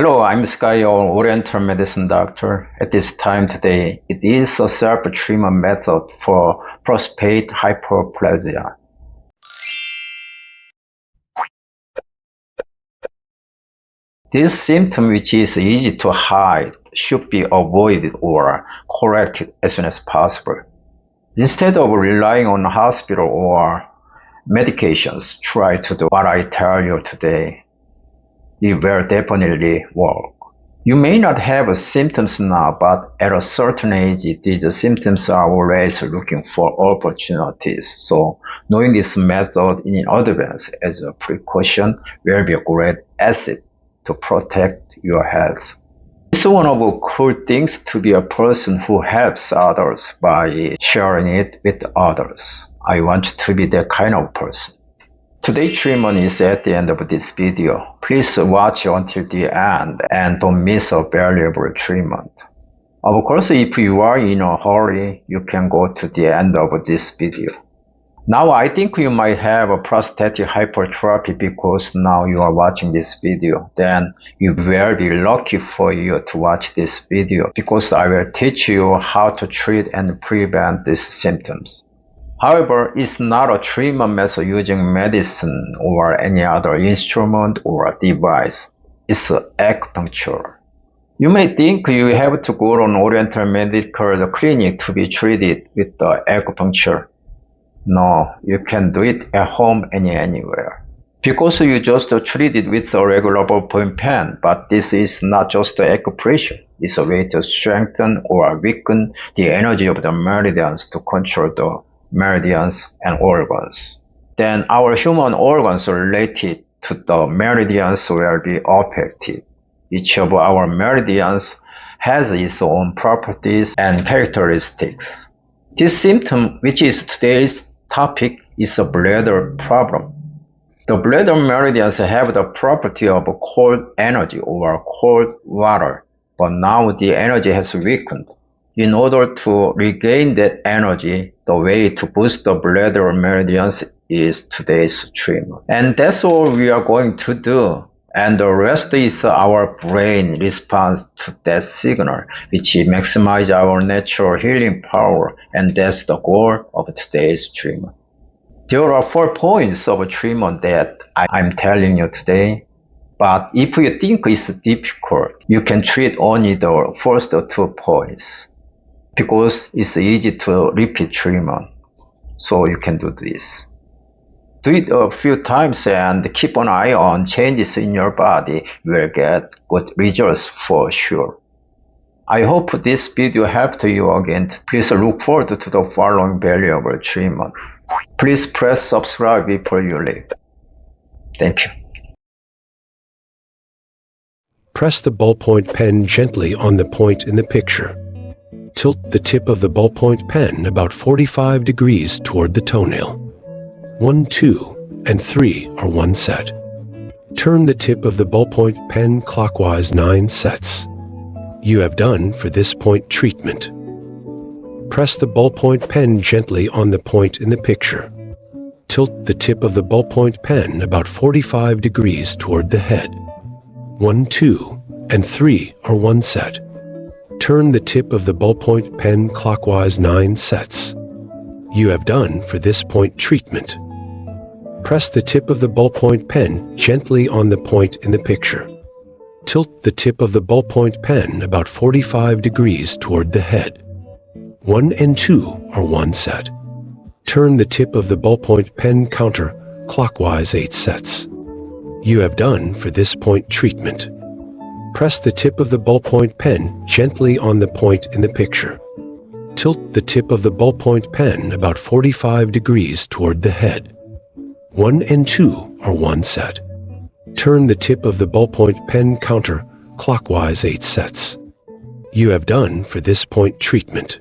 Hello, I'm Sky, your Oriental medicine doctor. At this time today, it is a self-treatment method for prostate hyperplasia. This symptom, which is easy to hide, should be avoided or corrected as soon as possible. Instead of relying on hospital or medications, try to do what I tell you today. It will definitely work. You may not have symptoms now, but at a certain age, these symptoms are always looking for opportunities. So knowing this method in advance as a precaution will be a great asset to protect your health. It's one of the cool things to be a person who helps others by sharing it with others. I want to be that kind of person. Today's treatment is at the end of this video. Please watch until the end and don't miss a valuable treatment. Of course, if you are in a hurry, you can go to the end of this video. Now I think you might have a prostatic hypertrophy because now you are watching this video. Then you will be lucky for you to watch this video because I will teach you how to treat and prevent these symptoms. However, it's not a treatment method using medicine or any other instrument or device. It's acupuncture. You may think you have to go to an Oriental medical clinic to be treated with the acupuncture. No, you can do it at home anywhere. Because you just treat it with a regular ballpoint pen, but this is not just acupressure. It's a way to strengthen or weaken the energy of the meridians to control the meridians and organs. Then our human organs related to the meridians will be affected. Each of our meridians has its own properties and characteristics. This symptom, which is today's topic, is a bladder problem. The bladder meridians have the property of cold energy or cold water, but now the energy has weakened. In order to regain that energy, the way to boost the bladder meridians is today's treatment. And that's all we are going to do. And the rest is our brain response to that signal, which maximizes our natural healing power. And that's the goal of today's treatment. There are 4 points of treatment that I'm telling you today. But if you think it's difficult, you can treat only the first 2 points. Because it's easy to repeat treatment. So you can do this. Do it a few times and keep an eye on changes in your body. You will get good results for sure. I hope this video helped you again. Please look forward to the following valuable treatment. Please press subscribe before you leave. Thank you. Press the ballpoint pen gently on the point in the picture. Tilt the tip of the ballpoint pen about 45 degrees toward the toenail. 1, 2, and 3 are 1 set. Turn the tip of the ballpoint pen clockwise 9 sets. You have done for this point treatment. Press the ballpoint pen gently on the point in the picture. Tilt the tip of the ballpoint pen about 45 degrees toward the head. 1, 2, and 3 are 1 set. Turn the tip of the ballpoint pen clockwise 9 sets. You have done for this point treatment. Press the tip of the ballpoint pen gently on the point in the picture. Tilt the tip of the ballpoint pen about 45 degrees toward the head. 1 and 2 are 1 set. Turn the tip of the ballpoint pen counter clockwise 8 sets. You have done for this point treatment. Press the tip of the ballpoint pen gently on the point in the picture. Tilt the tip of the ballpoint pen about 45 degrees toward the head. 1 and 2 are 1 set. Turn the tip of the ballpoint pen counter clockwise 8 sets. You have done for this point treatment.